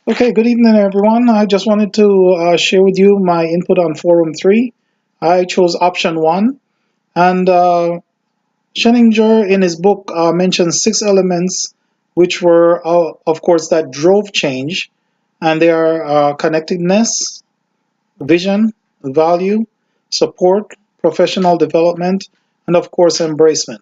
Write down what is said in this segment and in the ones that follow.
Okay, good evening, everyone. I just wanted to share with you my input on Forum 3. I chose option 1, and Scheninger in his book mentions 6 elements, which were, of course, that drove change, and they are connectedness, vision, value, support, professional development, and, of course, embracement.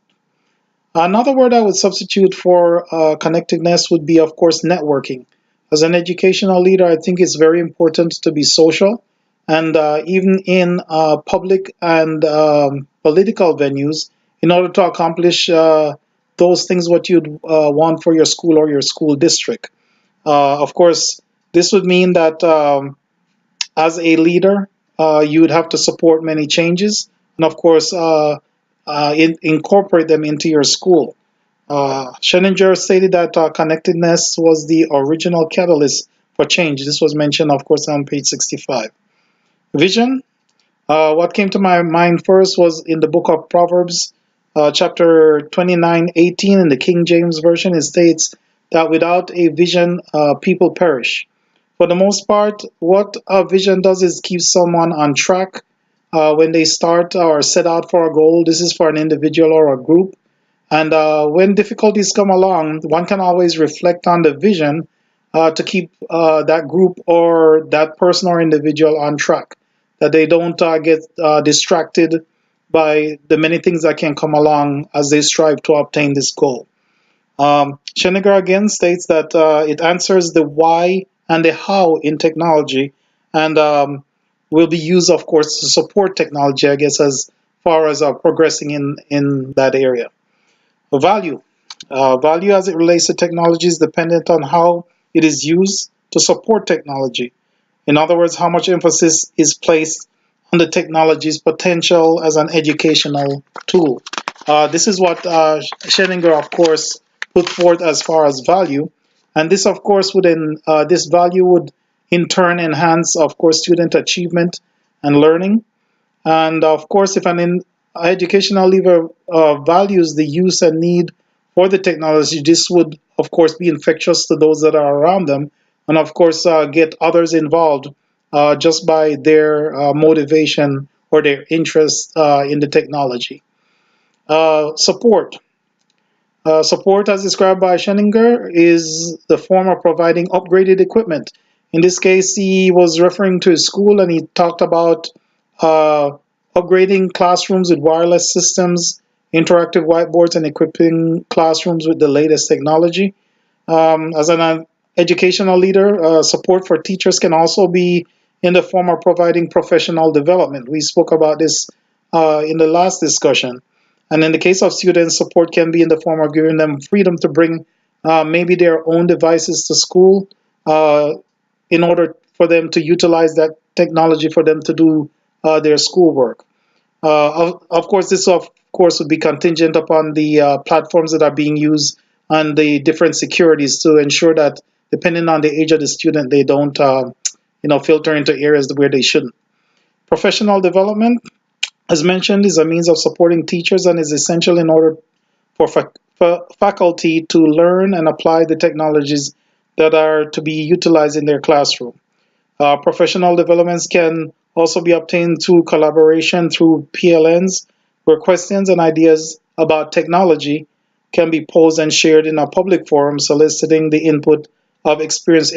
Another word I would substitute for connectedness would be, of course, networking. As an educational leader, I think it's very important to be social, and even in public and political venues, in order to accomplish those things what you'd want for your school or your school district. Of course, this would mean that as a leader, you would have to support many changes, and of course, incorporate them into your school. Scheninger stated that connectedness was the original catalyst for change. This was mentioned, of course, on page 65. Vision. What came to my mind first was in the book of Proverbs, chapter 29:18 in the King James Version. It states that without a vision, people perish. For the most part, what a vision does is keep someone on track when they start or set out for a goal. This is for an individual or a group. And when difficulties come along, one can always reflect on the vision to keep that group or that person or individual on track, that they don't get distracted by the many things that can come along as they strive to obtain this goal. Scheninger again states that it answers the why and the how in technology, and will be used, of course, to support technology, I guess, as far as progressing in that area. Value. Value as it relates to technology is dependent on how it is used to support technology. In other words, how much emphasis is placed on the technology's potential as an educational tool. This is what Scheninger, of course, put forth as far as value, and this, of course, this value would in turn enhance, of course, student achievement and learning. And of course, if an educational leader values the use and need for the technology, this would, of course, be infectious to those that are around them, and of course, get others involved just by their motivation or their interest in the technology. Support. Support, as described by Scheninger, is the form of providing upgraded equipment. In this case, he was referring to his school and he talked about uh, upgrading classrooms with wireless systems, interactive whiteboards, and equipping classrooms with the latest technology. As an educational leader, support for teachers can also be in the form of providing professional development. We spoke about this in the last discussion. And in the case of students, support can be in the form of giving them freedom to bring maybe their own devices to school uh, in order for them to utilize that technology for them to do their schoolwork. Of course, this of course would be contingent upon the platforms that are being used and the different securities to ensure that, depending on the age of the student, they don't, filter into areas where they shouldn't. Professional development, as mentioned, is a means of supporting teachers and is essential in order for faculty to learn and apply the technologies that are to be utilized in their classroom. Professional developments can also be obtained through collaboration through PLNs, where questions and ideas about technology can be posed and shared in a public forum, soliciting the input of experienced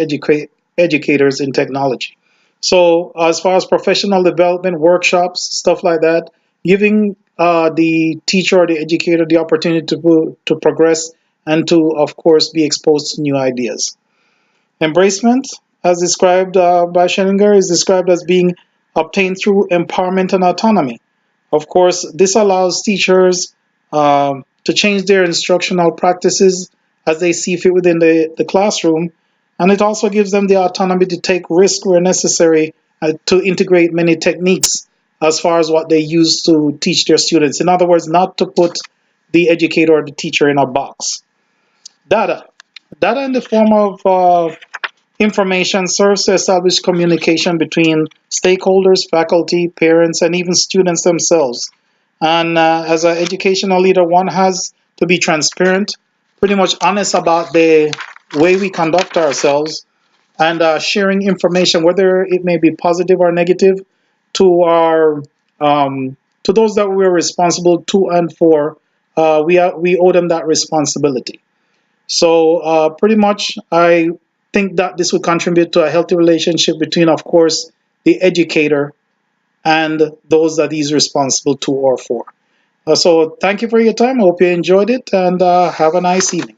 educators in technology. So, as far as professional development workshops, stuff like that, giving the teacher or the educator the opportunity to progress and to, of course, be exposed to new ideas. Embracement, as described by Scheninger, is described as being obtained through empowerment and autonomy. Of course, this allows teachers to change their instructional practices as they see fit within the classroom, and it also gives them the autonomy to take risks where necessary to integrate many techniques as far as what they use to teach their students. In other words, not to put the educator or the teacher in a box. Data. Data in the form of information serves to establish communication between stakeholders, faculty, parents, and even students themselves. And as an educational leader, one has to be transparent, pretty much honest about the way we conduct ourselves, and sharing information, whether it may be positive or negative, to our to those that we're responsible to and for. We owe them that responsibility. So pretty much, I think that this would contribute to a healthy relationship between, of course, the educator and those that he's responsible to or for. So thank you for your time. I hope you enjoyed it, and have a nice evening.